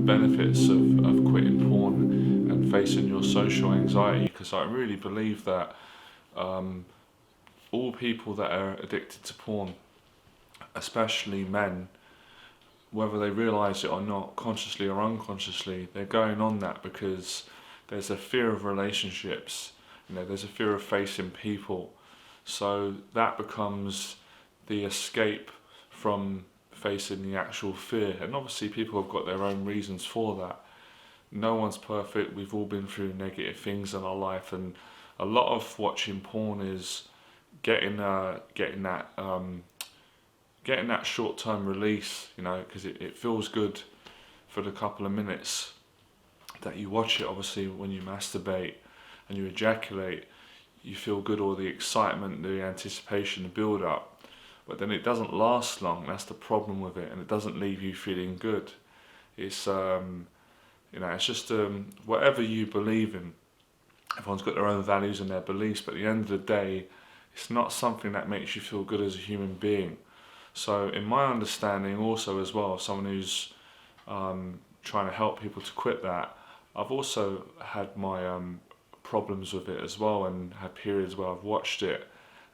benefits of quitting porn and facing your social anxiety, because I really believe that all people that are addicted to porn, especially men, whether they realise it or not, consciously or unconsciously, they're going on that because there's a fear of relationships, there's a fear of facing people. So that becomes the escape from facing the actual fear. And obviously people have got their own reasons for that. No one's perfect, we've all been through negative things in our life, and a lot of watching porn is getting that short-term release, because it feels good for the couple of minutes that you watch it. Obviously when you masturbate and you ejaculate, you feel good, all the excitement, the anticipation, the build-up, but then it doesn't last long. That's the problem with it, and it doesn't leave you feeling good. It's it's just whatever you believe in. Everyone's got their own values and their beliefs, but at the end of the day, it's not something that makes you feel good as a human being. So in my understanding also as well, someone who's trying to help people to quit that, I've also had my problems with it as well, and had periods where I've watched it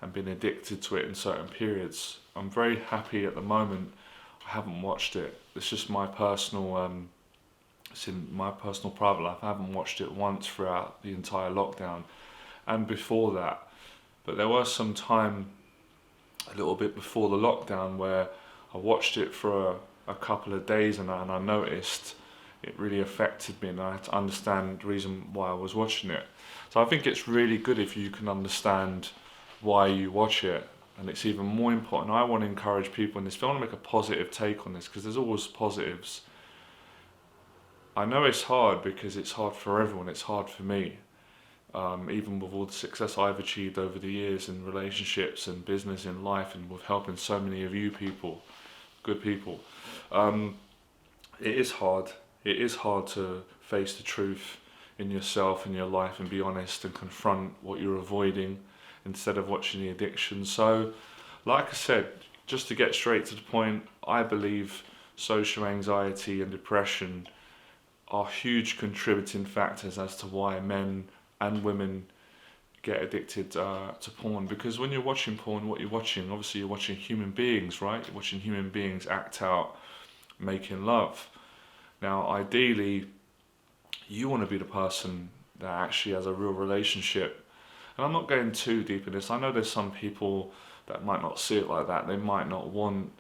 and been addicted to it in certain periods. I'm very happy at the moment I haven't watched it. It's just my personal, it's in my personal private life. I haven't watched it once throughout the entire lockdown and before that. But there was some time a little bit before the lockdown where I watched it for a couple of days, and I noticed it really affected me, and I had to understand the reason why I was watching it. So I think it's really good if you can understand why you watch it, and it's even more important. I want to encourage people in this. If I want to make a positive take on this, because there's always positives. I know it's hard because it's hard for everyone. It's hard for me. Even with all the success I've achieved over the years in relationships and business, in life, and with helping so many of you people, good people, it is hard. It is hard to face the truth in yourself, in your life, and be honest and confront what you're avoiding instead of watching the addiction. So, like I said, just to get straight to the point, I believe social anxiety and depression are huge contributing factors as to why men and women get addicted to porn. Because when you're watching porn, what you're watching, obviously you're watching human beings, right? You're watching human beings act out making love. Now ideally you want to be the person that actually has a real relationship. And I'm not going too deep in this. I know there's some people that might not see it like that. They might not want,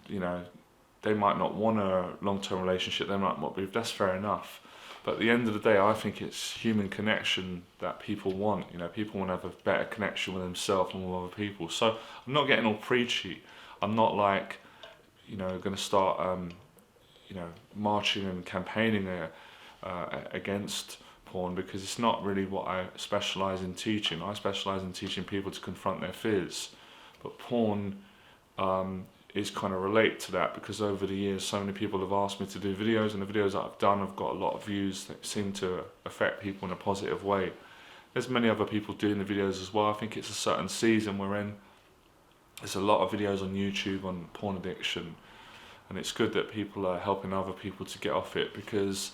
they might not want a long-term relationship. They might not be. That's fair enough. But at the end of the day, I think it's human connection that people want. People want to have a better connection with themselves and with other people. So I'm not getting all preachy. I'm not like, going to start, marching and campaigning against porn, because it's not really what I specialise in teaching. I specialise in teaching people to confront their fears. But porn is kind of relate to that, because over the years so many people have asked me to do videos, and the videos that I've done have got a lot of views that seem to affect people in a positive way. There's many other people doing the videos as well. I think it's a certain season we're in. There's a lot of videos on YouTube on porn addiction, and it's good that people are helping other people to get off it, because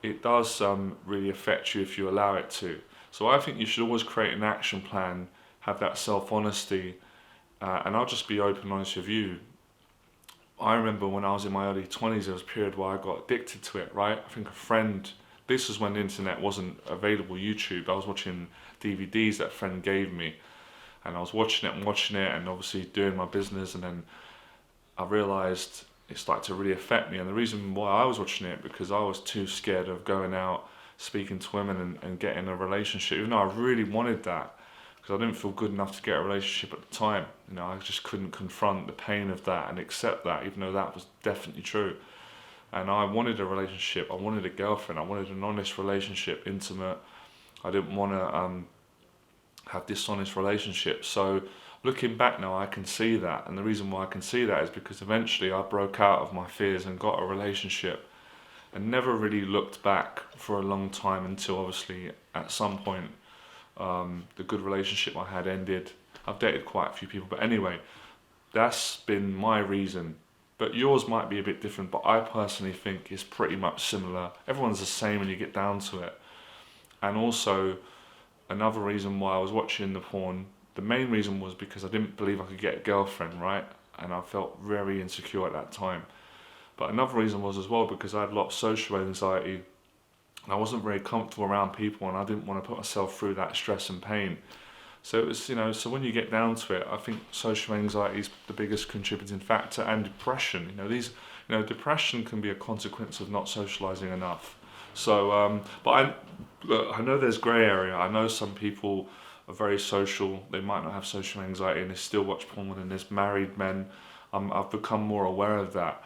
it does really affect you if you allow it to. So I think you should always create an action plan, have that self-honesty, and I'll just be open and honest with you. I remember when I was in my early 20s, there was a period where I got addicted to it, right? I think a friend, this was when the internet wasn't available, YouTube. I was watching DVDs that a friend gave me, and I was watching it and obviously doing my business, and then I realised it started to really affect me. And the reason why I was watching it, because I was too scared of going out, speaking to women and getting a relationship, even though I really wanted that, because I didn't feel good enough to get a relationship at the time. I just couldn't confront the pain of that and accept that, even though that was definitely true. And I wanted a relationship, I wanted a girlfriend, I wanted an honest relationship, intimate. I didn't want to have dishonest relationships. So looking back now, I can see that, and the reason why I can see that is because eventually I broke out of my fears and got a relationship, and never really looked back for a long time, until obviously at some point the good relationship I had ended. I've dated quite a few people, but anyway, that's been my reason but yours might be a bit different, but I personally think it's pretty much similar. Everyone's the same when you get down to it. And also, another reason why I was watching the porn, the main reason was because I didn't believe I could get a girlfriend, right? And I felt very insecure at that time. But another reason was as well because I had a lot of social anxiety and I wasn't very comfortable around people, and I didn't want to put myself through that stress and pain. So it was, so when you get down to it, I think social anxiety is the biggest contributing factor, and depression. Depression can be a consequence of not socializing enough. So, look, I know there's grey area. I know some people are very social. They might not have social anxiety and they still watch porn. And there's married men. I've become more aware of that.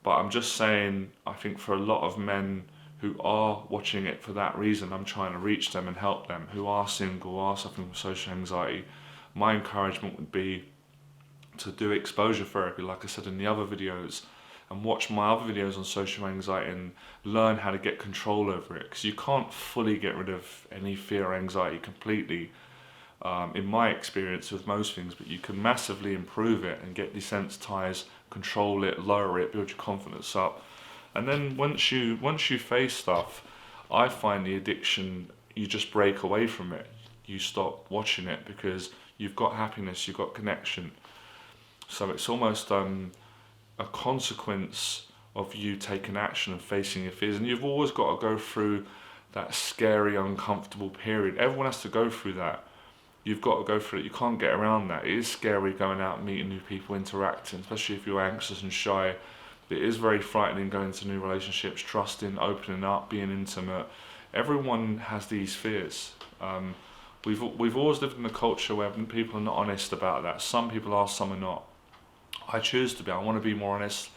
But I'm just saying, I think for a lot of men who are watching it for that reason, I'm trying to reach them and help them, who are single, are suffering from social anxiety. My encouragement would be to do exposure therapy, like I said in the other videos, and watch my other videos on social anxiety and learn how to get control over it. Because you can't fully get rid of any fear or anxiety completely, in my experience with most things, but you can massively improve it and get desensitized, control it, lower it, build your confidence up. And then once you face stuff, I find the addiction, you just break away from it. You stop watching it because you've got happiness, you've got connection. So it's almost a consequence of you taking action and facing your fears. And you've always got to go through that scary, uncomfortable period. Everyone has to go through that. You've got to go through it. You can't get around that. It is scary going out, meeting new people, interacting, especially if you're anxious and shy. It is very frightening going into new relationships, trusting, opening up, being intimate. Everyone has these fears. We've always lived in a culture where people are not honest about that. Some people are, some are not. I choose to be. I want to be more honest,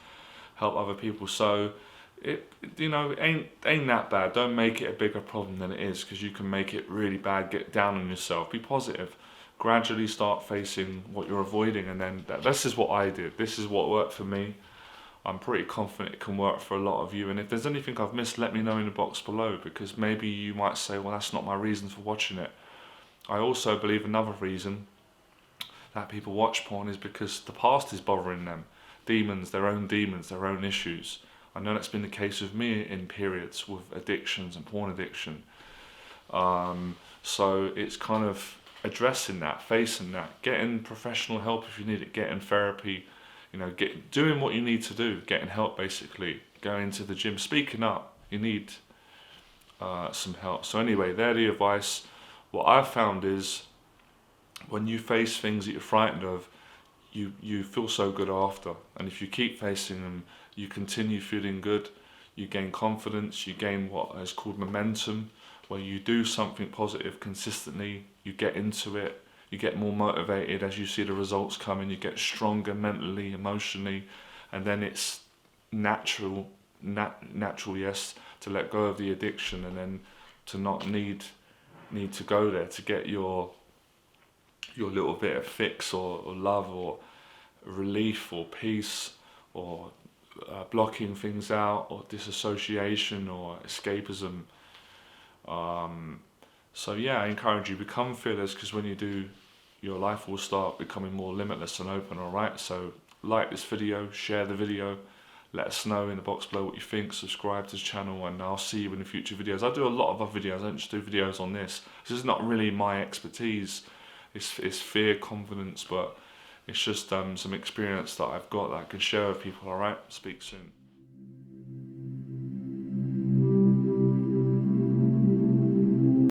help other people. So it ain't that bad. Don't make it a bigger problem than it is, because you can make it really bad. Get down on yourself. Be positive. Gradually start facing what you're avoiding, and then this is what I did. This is what worked for me. I'm pretty confident it can work for a lot of you. And if there's anything I've missed, let me know in the box below, because maybe you might say, well, that's not my reason for watching it. I also believe another reason that people watch porn is because the past is bothering them. Demons, their own issues. I know that's been the case with me in periods with addictions and porn addiction. So it's kind of addressing that, facing that, getting professional help if you need it, getting therapy, doing what you need to do, getting help basically, going to the gym, speaking up. You need some help. So anyway, they're the advice. What I've found is when you face things that you're frightened of, you feel so good after. And if you keep facing them, you continue feeling good, you gain confidence, you gain what is called momentum, where you do something positive consistently, you get into it, you get more motivated as you see the results coming, you get stronger mentally, emotionally, and then it's natural, yes, to let go of the addiction, and then to not need to go there to get your little bit of fix or love or relief or peace or blocking things out or disassociation or escapism. So yeah, I encourage you, become fearless, because when you do, your life will start becoming more limitless and open. Alright, so like this video, share the video, let us know in the box below what you think, subscribe to the channel, and I'll see you in the future videos. I do a lot of other videos, I don't just do videos on this. This is not really my expertise, it's fear, confidence, but it's just some experience that I've got that I can share with people. Alright, speak soon.